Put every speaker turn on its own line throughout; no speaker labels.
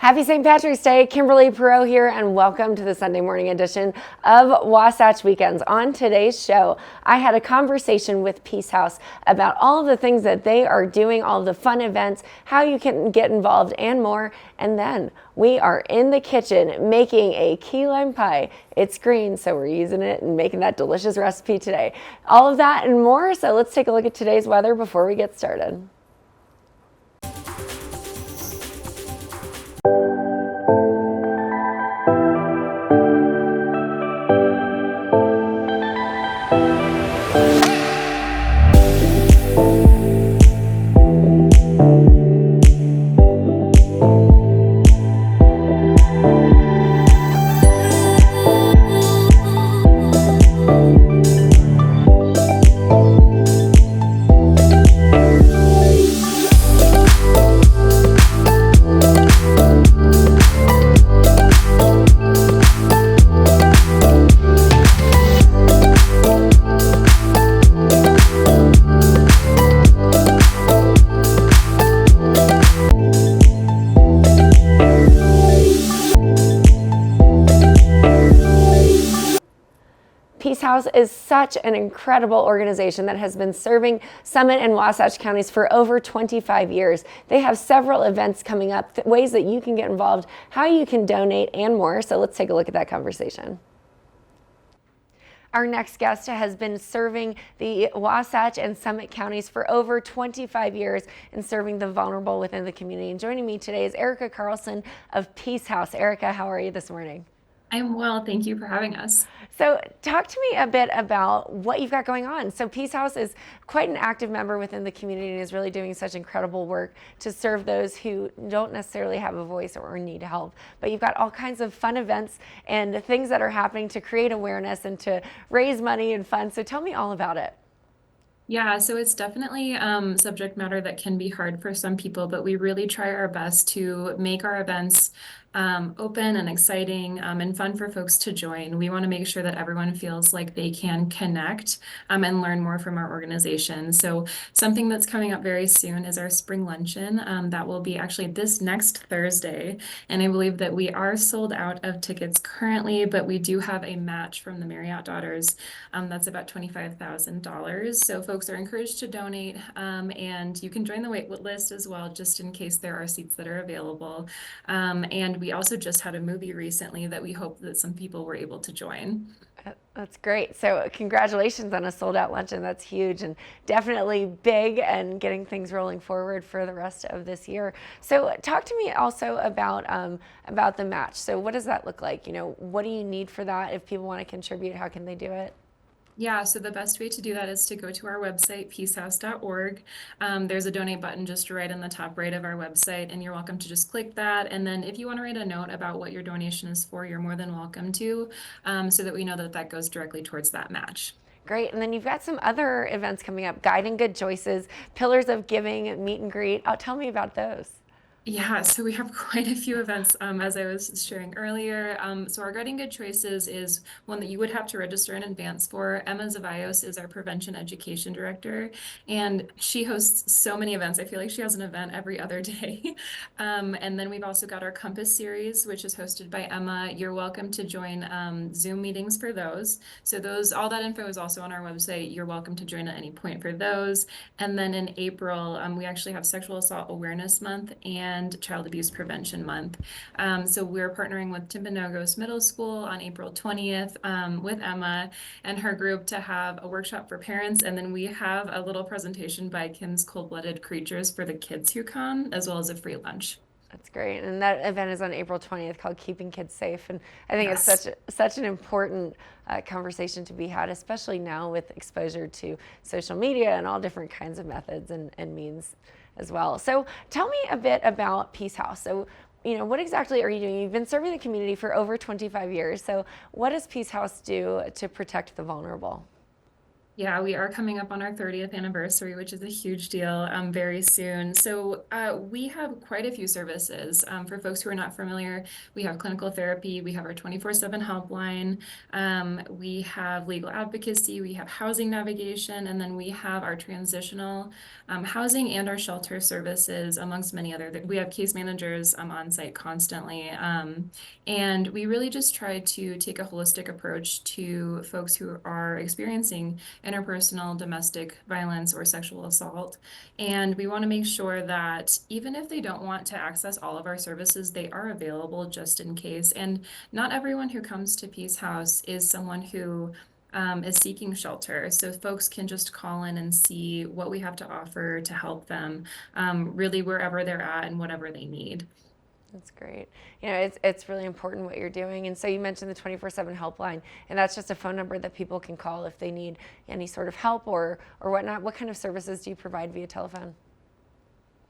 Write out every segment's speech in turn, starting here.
Happy St. Patrick's Day. Kimberly Perot here, and welcome to the Sunday morning edition of Wasatch Weekends. On today's show, I had a conversation with Peace House about all of the things that they are doing, all of the fun events, how you can get involved, and more. And then we are in the kitchen making a key lime pie. It's green, so we're using it and making that delicious recipe today. All of that and more. So let's take a look at today's weather before we get started. Peace House is such an incredible organization that has been serving Summit and Wasatch counties for over 25 years. They have several events coming up, ways that you can get involved, how you can donate, and more. So let's take a look at that conversation. Our next guest has been serving the Wasatch and Summit counties for over 25 years and serving the vulnerable within the community. And joining me today is Erika Carlson of Peace House. Erika, how are you this morning?
I'm well, thank you for having us.
So talk to me a bit about what you've got going on. So Peace House is quite an active member within the community and is really doing such incredible work to serve those who don't necessarily have a voice or need help. But you've got all kinds of fun events and things that are happening to create awareness and to raise money and funds. So tell me all about it.
Yeah, so it's definitely subject matter that can be hard for some people, but we really try our best to make our events open and exciting and fun for folks to join. We want to make sure that everyone feels like they can connect and learn more from our organization. So something that's coming up very soon is our spring luncheon. That will be actually this next Thursday. And I believe that we are sold out of tickets currently, but we do have a match from the Marriott Daughters. That's about $25,000. So folks are encouraged to donate and you can join the wait list as well, just in case there are seats that are available. And we also just had a movie recently that we hope that some people were able to join.
That's great. So congratulations on a sold out luncheon. That's huge and definitely big and getting things rolling forward for the rest of this year. So talk to me also about the match. So what does that look like? What do you need for that? If people want to contribute, how can they do it?
Yeah, so the best way to do that is to go to our website, peacehouse.org. There's a donate button just right in the top right of our website, and you're welcome to just click that. And then if you want to write a note about what your donation is for, you're more than welcome to, so that we know that that goes directly towards that match.
Great. And then you've got some other events coming up, Guiding Good Choices, Pillars of Giving, Meet and Greet. Tell me about those.
Yeah, so we have quite a few events, as I was sharing earlier. So our Guiding Good Choices is one that you would have to register in advance for. Emma Zavaios is our prevention education director, and she hosts so many events. I feel like she has an event every other day. And then we've also got our Compass series, which is hosted by Emma. You're welcome to join Zoom meetings for those. So all that info is also on our website. You're welcome to join at any point for those. And then in April, we actually have Sexual Assault Awareness Month and Child Abuse Prevention Month. So we're partnering with Timpanogos Middle School on April 20th with Emma and her group to have a workshop for parents. And then we have a little presentation by Kim's Cold-Blooded Creatures for the kids who come, as well as a free lunch.
That's great. And that event is on April 20th called Keeping Kids Safe. And I think
Yes.
it's such an important conversation to be had, especially now with exposure to social media and all different kinds of methods and means as well. So tell me a bit about Peace House. So, what exactly are you doing? You've been serving the community for over 25 years. So what does Peace House do to protect the vulnerable?
Yeah, we are coming up on our 30th anniversary, which is a huge deal, very soon. So we have quite a few services. For folks who are not familiar, we have clinical therapy, we have our 24/7 helpline, we have legal advocacy, we have housing navigation, and then we have our transitional housing and our shelter services, amongst many other. We have case managers on site constantly. And we really just try to take a holistic approach to folks who are experiencing interpersonal, domestic violence, or sexual assault. And we want to make sure that even if they don't want to access all of our services, they are available just in case. And not everyone who comes to Peace House is someone who is seeking shelter. So folks can just call in and see what we have to offer to help them really wherever they're at and whatever they need.
That's great. It's really important what you're doing. And so you mentioned the 24/7 helpline, and that's just a phone number that people can call if they need any sort of help or whatnot. What kind of services do you provide via telephone?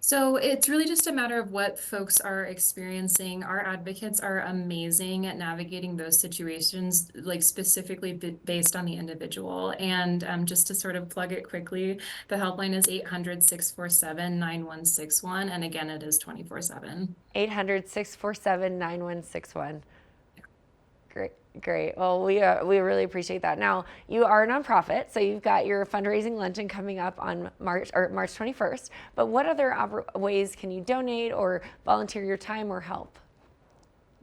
So it's really just a matter of what folks are experiencing. Our advocates are amazing at navigating those situations, like specifically based on the individual. And just to sort of plug it quickly, the helpline is 800-647-9161. And again, it is 24/7.
800-647-9161. Great, great. Well, we really appreciate that. Now, you are a nonprofit, so you've got your fundraising luncheon coming up on March 21st. But what other ways can you donate or volunteer your time or help?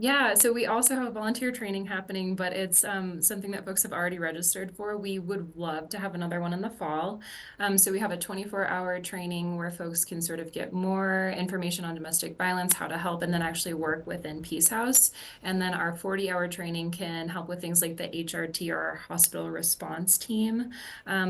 Yeah, so we also have volunteer training happening, but it's something that folks have already registered for. We would love to have another one in the fall. So we have a 24-hour training where folks can sort of get more information on domestic violence, how to help, and then actually work within Peace House. And then our 40-hour training can help with things like the HRT, or our hospital response team,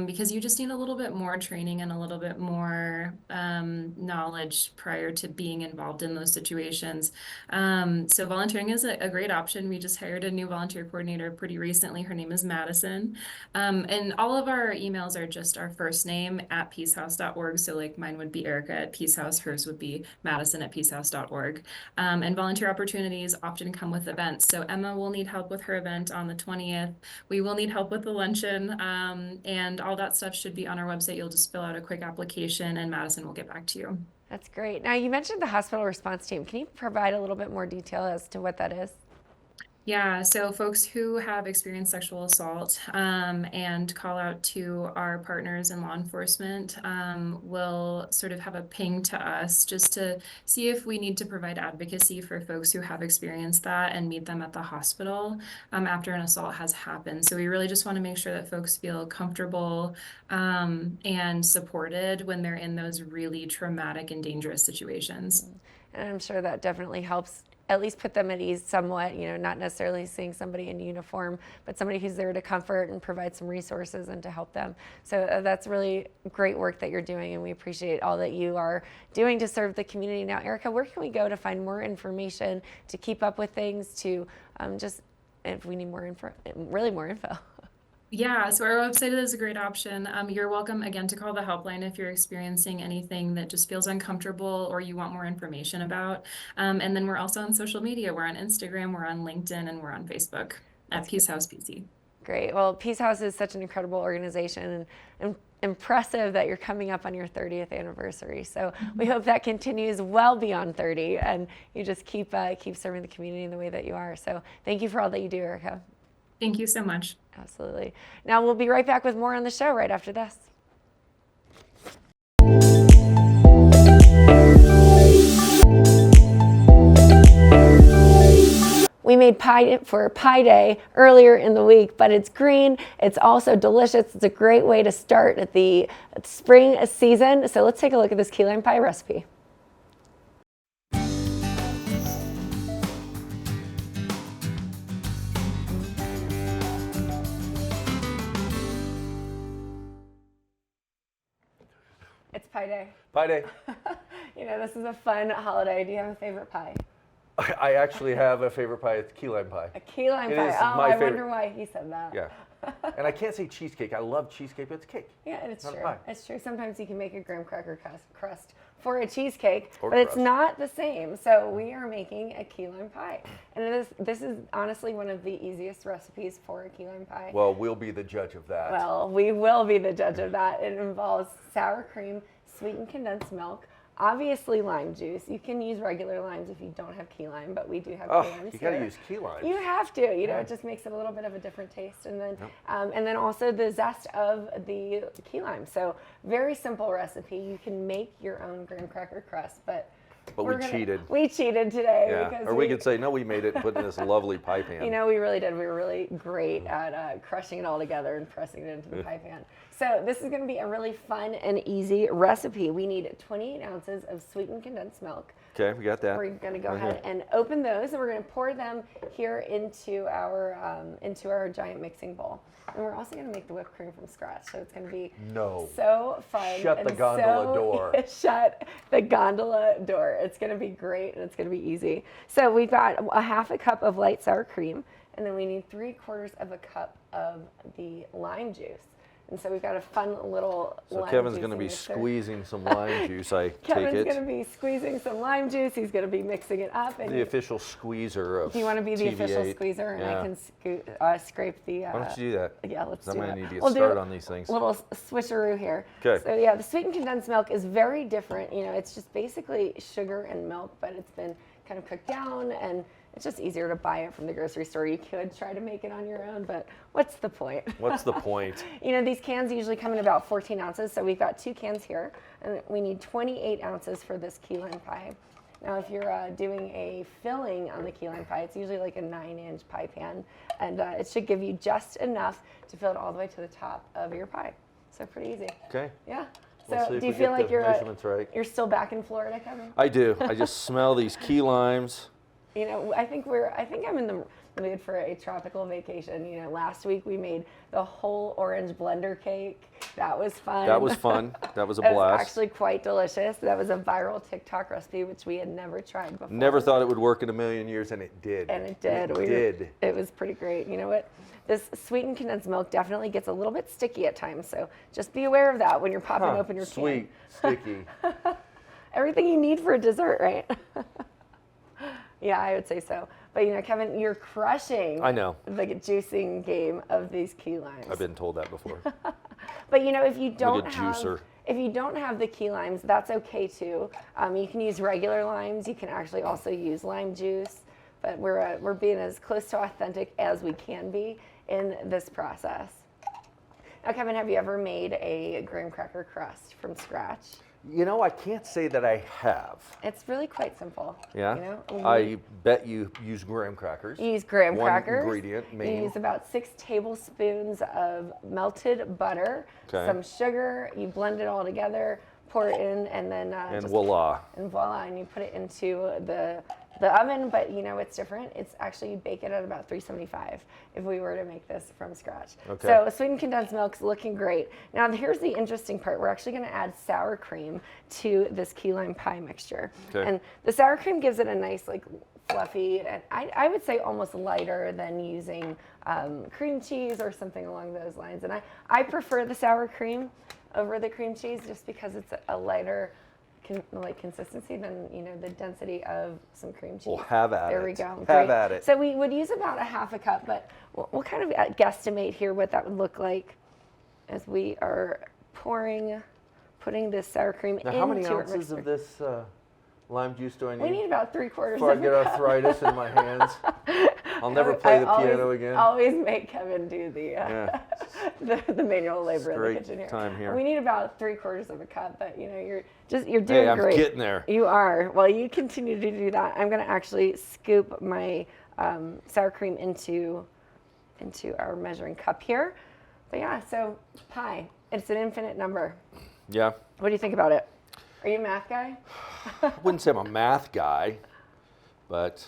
because you just need a little bit more training and a little bit more knowledge prior to being involved in those situations. So volunteering is a great option. We just hired a new volunteer coordinator pretty recently. Her name is Madison. And all of our emails are just our first name at peacehouse.org. So like mine would be Erica at Peacehouse, hers would be Madison at peacehouse.org. And volunteer opportunities often come with events. So Emma will need help with her event on the 20th. We will need help with the luncheon, and all that stuff should be on our website. You'll just fill out a quick application and Madison will get back to you.
That's great. Now, you mentioned the hospital response team. Can you provide a little bit more detail as to what that is?
Yeah, so folks who have experienced sexual assault and call out to our partners in law enforcement will sort of have a ping to us just to see if we need to provide advocacy for folks who have experienced that and meet them at the hospital after an assault has happened. So we really just want to make sure that folks feel comfortable and supported when they're in those really traumatic and dangerous situations.
And I'm sure that definitely helps at least put them at ease somewhat, not necessarily seeing somebody in uniform, but somebody who's there to comfort and provide some resources and to help them. So that's really great work that you're doing, and we appreciate all that you are doing to serve the community. Now, Erica, where can we go to find more information, to keep up with things, to just, if we need more info, really more info?
Yeah, so our website is a great option. You're welcome again to call the helpline if you're experiencing anything that just feels uncomfortable or you want more information about. And then we're also on social media. We're on Instagram, we're on LinkedIn, and we're on Facebook at Peace House PC.
Great. Well, Peace House is such an incredible organization, and impressive that you're coming up on your 30th anniversary. So we hope that continues well beyond 30, and you just keep serving the community in the way that you are. So thank you for all that you do, Erica.
Thank you so much.
Absolutely. Now we'll be right back with more on the show right after this. We made pie for Pie Day earlier in the week, but it's green. It's also delicious. It's a great way to start the spring season. So let's take a look at this key lime pie recipe. It's Pie Day.
Pie Day.
This is a fun holiday. Do you have a favorite pie?
I actually have a favorite pie. It's key lime pie.
A key lime
It
pie.
is
Oh,
my
I
favorite.
wonder why he said that.
Yeah. And I can't say cheesecake. I love cheesecake, but it's cake.
Yeah, it's
Not a
true.
pie.
It's true. Sometimes you can make a graham cracker crust for a cheesecake,
Or
but it's
crust.
not the same. So we are making a key lime pie. And this is honestly one of the easiest recipes for a key lime pie.
Well, we'll be the judge of that.
Well, we will be the judge of that. It involves sour cream, sweetened condensed milk, obviously lime juice. You can use regular limes if you don't have key lime, but we do have key limes
you got to
here.
use key limes.
You have to. You know, it just makes it a little bit of a different taste, and then also the zest of the key lime. So very simple recipe. You can make your own graham cracker crust, but
we cheated.
We cheated today.
Yeah.
Because
Or we could say, no, we made it and put it in this lovely pie pan.
You know, we really did. We were really great at crushing it all together and pressing it into the pie pan. So this is going to be a really fun and easy recipe. We need 28 ounces of sweetened condensed milk.
Okay, we got that.
We're going to go ahead and open those, and we're going to pour them here into our giant mixing bowl. And we're also going to make the whipped cream from scratch. So it's going to be so fun.
Shut the gondola door.
Shut the gondola door. It's going to be great, and it's going to be easy. So we've got a half a cup of light sour cream, and then we need 3/4 of a cup of the lime juice. And so we've got a fun little
So
lime
Kevin's
juice
going to be
mixer.
squeezing some lime juice, I take it.
Kevin's going to be squeezing some lime juice. He's going to be mixing it up. And
The official squeezer of
do you want to be the
TV8.
official squeezer? And
Yeah.
I can scrape the...
Why don't you do that?
Yeah, let's
I'm
do
going
that.
to need to get
We'll do
started on these things.
A little switcheroo here.
Okay.
So yeah, the sweetened condensed milk is very different. You know, it's just basically sugar and milk, but it's been kind of cooked down, and it's just easier to buy it from the grocery store. You could try to make it on your own, but what's the point?
What's the point?
You know, these cans usually come in about 14 ounces, so we've got 2 cans here, and we need 28 ounces for this key lime pie. Now, if you're doing a filling on the key lime pie, it's usually like a 9-inch pie pan, and it should give you just enough to fill it all the way to the top of your pie. So pretty easy.
Okay.
Yeah.
Let's see
So
if
do you
we
feel
get
like
the
you're
measurements right.
you're still back in Florida, Kevin?
I do. I just smell these key limes.
You know, I think I'm in the mood for a tropical vacation. You know, last week we made the whole orange blender cake. That was fun.
That was fun. That was a
That was
blast.
actually quite delicious. That was a viral TikTok recipe, which we had never tried before.
Never thought it would work in a million years, and it did.
And it did.
It did.
It was pretty great. You know what? This sweetened condensed milk definitely gets a little bit sticky at times, so just be aware of that when you're popping open your
Sweet, sticky.
can. Everything you need for a dessert, right? Yeah, I would say so. But you know, Kevin, you're crushing
I know.
the juicing game of these key limes.
I've been told that before.
But you know, if you don't
a
have
juicer.
if you don't have the key limes, that's okay too. You can use regular limes. You can actually also use lime juice. But we're being as close to authentic as we can be in this process. Now, Kevin, have you ever made a graham cracker crust from scratch?
You know, I can't say that I have.
It's really quite simple.
Yeah?
You know,
I bet you use graham crackers.
you use graham
One
crackers.
ingredient,
You
main.
use about 6 tablespoons of melted butter,
Okay.
some sugar. You blend it all together, pour it in, and then
And
just
voila.
and voila, and you put it into the oven. But you know it's different. It's actually, you bake it at about 375 if we were to make this from scratch.
Okay.
So sweetened condensed milk's looking great. Now here's the interesting part. We're actually going to add sour cream to this key lime pie mixture.
Okay.
And the sour cream gives it a nice, like, fluffy, and I would say almost lighter than using cream cheese or something along those lines. And I prefer the sour cream over the cream cheese just because it's a lighter consistency than, you know, the density of some cream cheese.
Well, have at
There
it.
we go.
Have
Great.
at it.
So we would use about a half a cup, but we'll kind of guesstimate here what that would look like as we are putting this sour cream
Now,
into
how many
our
ounces
mixer.
of this lime juice do I need?
We need about 3/4
before I
of
get
a cup.
arthritis in my hands. I'll never play the piano again.
Always make Kevin do the
Yeah.
the manual labor in
Straight
the kitchen here.
time here.
We need about 3/4 of a cup, but you know you're doing
Hey, I'm
great.
getting there.
You are. Well, you continue to do that. I'm going to actually scoop my sour cream into our measuring cup here. But yeah, so pie. It's an infinite number.
Yeah.
What do you think about it? Are you a math guy?
I wouldn't say I'm a math guy, but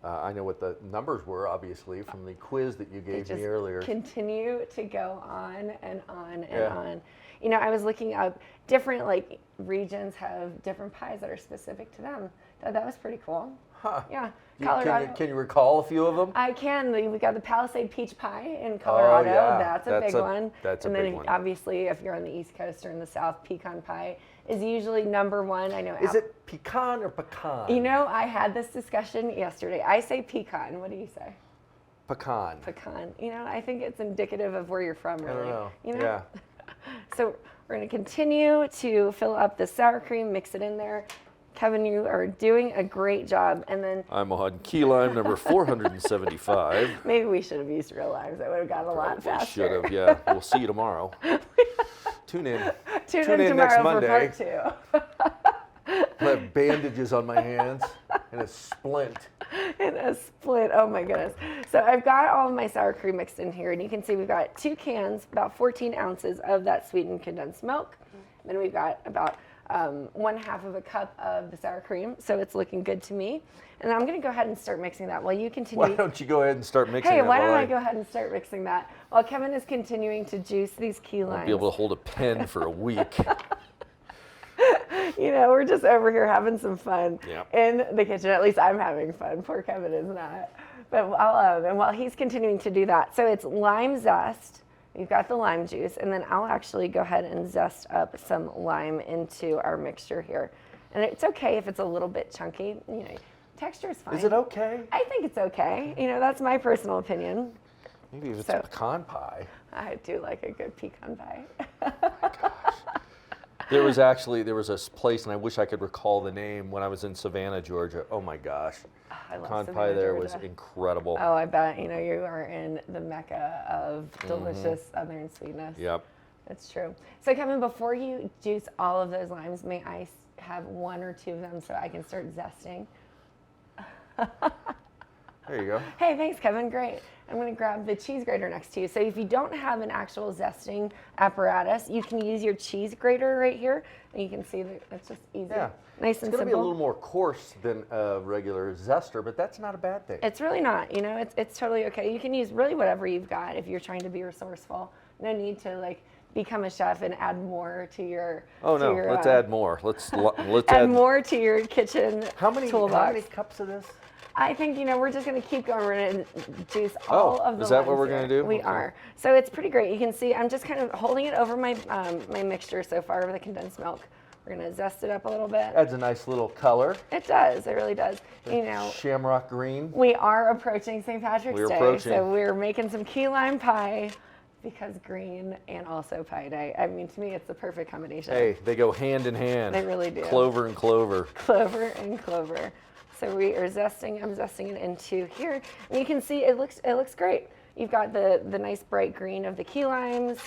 I know what the numbers were, obviously, from the quiz that you
They
gave
just
me earlier.
continue to go on and on and
Yeah.
on. You know, I was looking up different regions have different pies that are specific to them. That was pretty cool.
Huh.
Yeah,
Can
Colorado.
you recall a few of them?
I can. We got the Palisade Peach Pie in Colorado.
yeah.
That's a big one.
That's a
and
big
then
one.
obviously, if you're on the East Coast or in the South, pecan pie is usually number one. I know.
Is it pecan or pecan?
You know, I had this discussion yesterday. I say pecan. What do you say?
Pecan.
Pecan. You know, I think it's indicative of where you're from, really.
I don't know.
You know?
Yeah.
So we're going to continue to fill up the sour cream, mix it in there. Kevin, you are doing a great job. And then
I'm on key lime number 475.
maybe we should have used real limes. That would have gone a lot faster.
Should have, yeah. We'll see you tomorrow. Tune in.
Tune in
next
tomorrow
Monday.
for part 2.
I have bandages on my hands and a splint.
And a split. Oh my goodness. So I've got all of my sour cream mixed in here, and you can see we've got 2 cans, about 14 ounces of that sweetened condensed milk. Then we've got about 1/2 of a cup of the sour cream. So it's looking good to me. And I'm going to go ahead and start mixing that while you continue.
Why don't you go ahead and start mixing
Hey,
that
why don't
while
I go ahead and start mixing that while Kevin is continuing to juice these key limes.
I'll be able to hold a pen for a week.
You know, we're just over here having some fun
Yep.
in the kitchen. At least I'm having fun. Poor Kevin is not. But while he's continuing to do that, so it's lime zest. You've got the lime juice, and then I'll actually go ahead and zest up some lime into our mixture here. And it's okay if it's a little bit chunky. You know, texture is fine.
Is it okay?
I think it's okay. You know, that's my personal opinion.
Maybe if it's
So-
a pecan pie.
I do like a good pecan pie.
There was a place, and I wish I could recall the name, when I was in Savannah, Georgia. Oh my gosh.
I love
Pecan pie
Savannah,
there was
Georgia.
incredible.
Oh, I bet. You know, you are in the mecca of delicious Southern sweetness.
Yep.
That's true. So, Kevin, before you juice all of those limes, may I have 1 or 2 of them so I can start zesting?
There you go.
Hey, thanks, Kevin. Great. I'm going to grab the cheese grater next to you. So if you don't have an actual zesting apparatus, you can use your cheese grater right here, and you can see that it's just easy.
Yeah.
Nice
It's
and
going to be a
simple.
little more coarse than a regular zester, but that's not a bad thing.
It's really not. You know, it's totally okay. You can use really whatever you've got if you're trying to be resourceful. No need to like become a chef and add more to your.
Oh no, let's add more. Let's
add more to your kitchen
How many
toolbox.
cups of this?
I think, you know, we're just going to keep going. We're going to juice all of the
is that what
limes
we're
here.
gonna do?
We
Okay.
are. So it's pretty great. You can see I'm just kind of holding it over my my mixture so far of the condensed milk. We're going to zest it up a little bit.
Adds a nice little color.
It does. It really does. You know,
Shamrock green.
we are approaching St. Patrick's
We're
Day,
approaching.
so we're making some key lime pie because green and also Pie Day. I mean, to me, it's the perfect combination.
Hey, they go hand in hand.
They really do.
Clover and clover.
Clover and clover. So we are zesting. I'm zesting it into here, and you can see it looks great. You've got the nice bright green of the key limes.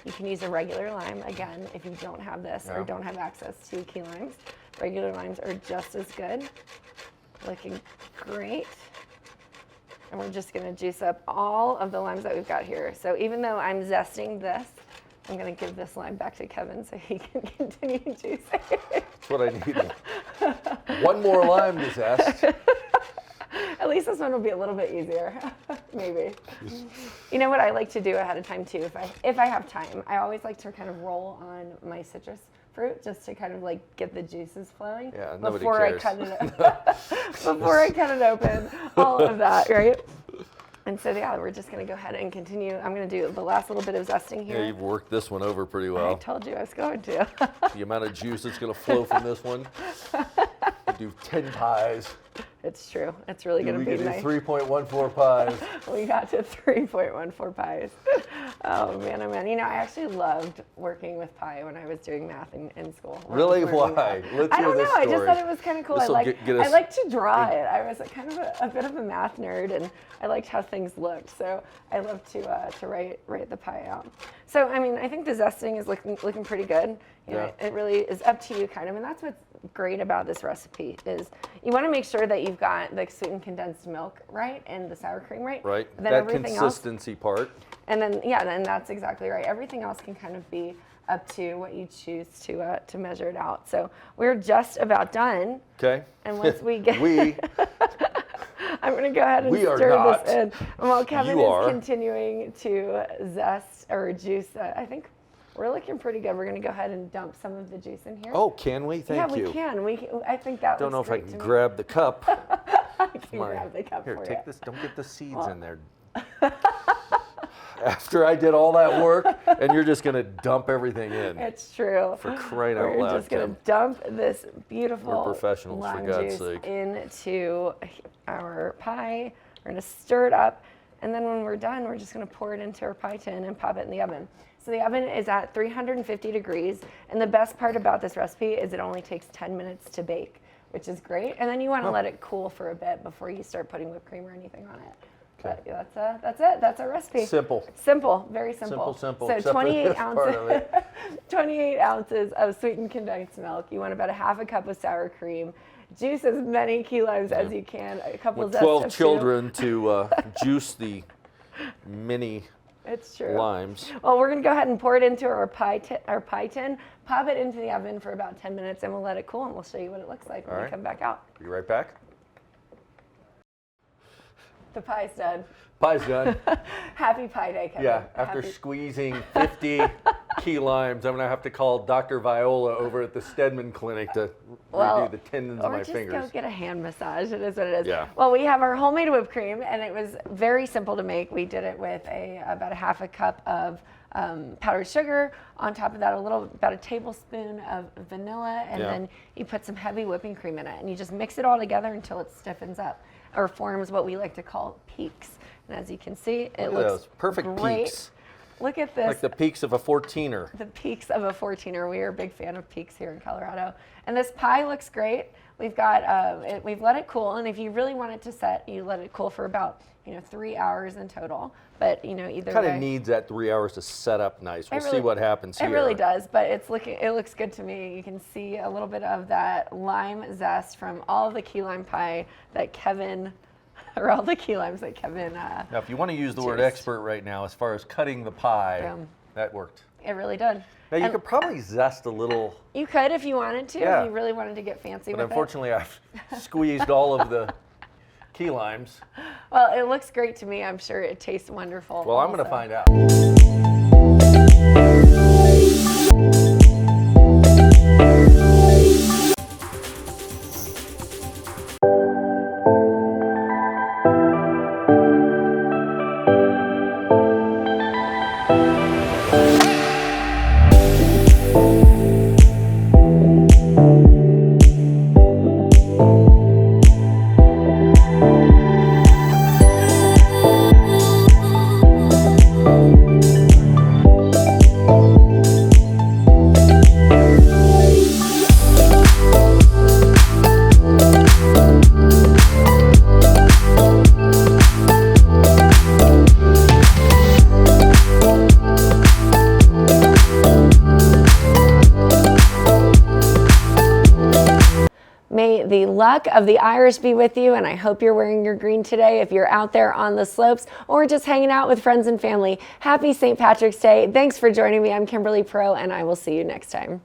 You can use a regular lime again if you don't have this or
Yeah.
don't have access to key limes. Regular limes are just as good. Looking great. And we're just gonna juice up all of the limes that we've got here. So even though I'm zesting this, I'm gonna give this lime back to Kevin so he can continue juicing.
That's what I needed. One more lime to zest.
At least this one will be a little bit easier, maybe. You know what I like to do ahead of time too, if I have time, I always like to kind of roll on my citrus fruit just to kind of like get the juices flowing
Yeah, nobody
before
cares.
I cut it before I cut it open, all of that, right? And so yeah, we're just gonna go ahead and continue. I'm gonna do the last little bit of zesting here.
Yeah, you've worked this one over pretty
I
well.
told you I was going to.
The amount of juice that's going to flow from this one. You do 10 pies.
It's true. It's really gonna
We
be
could do
nice.
3.14 pies.
We got to 3.14 pies. Oh man, oh man. You know, I actually loved working with pie when I was doing math in school. when I was
Really?
learning
Why?
math.
Let's
I
hear
don't know.
this
I just
story.
thought it was kind of cool.
This'll
I
get us-
like to draw it. I was kind of a bit of a math nerd, and I liked how things looked. So I love to write the pie out. So I mean, I think the zesting is looking pretty good. You know,
Yeah.
it really is up to you, kind of, and that's what's great about this recipe is you want to make sure that you've got the sweetened condensed milk right and the sour cream right.
Right?
And then
That
everything else,
consistency part.
and then yeah, then that's exactly right. Everything else can kind of be up to what you choose to measure it out. So we're just about done.
Okay.
And once we get,
We,
I'm going to go ahead and
We are
stir
not.
this in. And while Kevin
You
is
are.
continuing to zest or juice, I think We're looking pretty good. We're going to go ahead and dump some of the juice in here.
Oh, can we? Thank you.
Yeah, we can. I think that
Don't know
looks
if I
great
can
to me.
grab the cup.
I can grab the cup
Here,
for
take
you.
this. Don't get the seeds in there. After I did all that work, and you're just going to dump everything in.
It's true.
For crying out
We're
loud,
just going
Kim.
to dump this beautiful
We're professionals, for
lime
God's
juice
sake.
into our pie. We're going to stir it up, and then when we're done, we're just going to pour it into our pie tin and pop it in the oven. So the oven is at 350 degrees, and the best part about this recipe is it only takes 10 minutes to bake, which is great. And then you want to let it cool for a bit before you start putting whipped cream or anything on it.
Okay.
But that's it. That's our recipe.
Simple.
Simple, very simple.
Simple,
So
except for
28
this part of
ounces,
it.
28 ounces of sweetened condensed milk. You want about a half a cup of sour cream. Juice as many key limes as you can. A couple
With
zest
12
of
children to juice the mini
It's true.
limes.
Well, we're gonna go ahead and pour it into our pie tin, pop it into the oven for about 10 minutes, and we'll let it cool, and we'll show you what it looks like when we
right.
come back out.
Be right back.
The pie's done.
Pie's done.
Happy Pie Day, Kevin.
Yeah, after squeezing 50 key limes, I'm going to have to call Dr. Viola over at the Stedman Clinic to redo the tendons of my
Or just
fingers.
go get a hand massage. It is what it is.
Yeah.
Well, we have our homemade whipped cream, and it was very simple to make. We did it with about a half a cup of powdered sugar. On top of that, about a tablespoon of vanilla, and then you put some heavy whipping cream in it, and you just mix it all together until it stiffens up or forms what we like to call peaks. And as you can see, it looks
those perfect
great.
peaks.
Look at this.
Like the peaks of a 14er.
The peaks of a 14er. We are a big fan of peaks here in Colorado. And this pie looks great. We've got, we've let it cool, and if you really want it to set, you let it cool for about 3 hours in total. But either
Kind
way,
of needs that 3 hours to set up nice. We'll see
really-
what happens here.
it really does. But it looks good to me. You can see a little bit of that lime zest from all of the key lime pie that Kevin, or all the key limes that Kevin.
Now, if you want to use the word
juiced.
expert right now, as far as cutting the pie,
Boom.
that worked.
It really did.
Now, you
And
could probably zest a little,
You could if you wanted to.
Yeah.
If you really wanted to get fancy
but
with it.
unfortunately, I've squeezed all of the key limes.
Well, it looks great to me. I'm sure it tastes wonderful.
Well, I'm going to
also.
find out.
May the luck of the Irish be with you, and I hope you're wearing your green today if you're out there on the slopes or just hanging out with friends and family. Happy St. Patrick's Day. Thanks for joining me. I'm Kimberly Pro, and I will see you next time.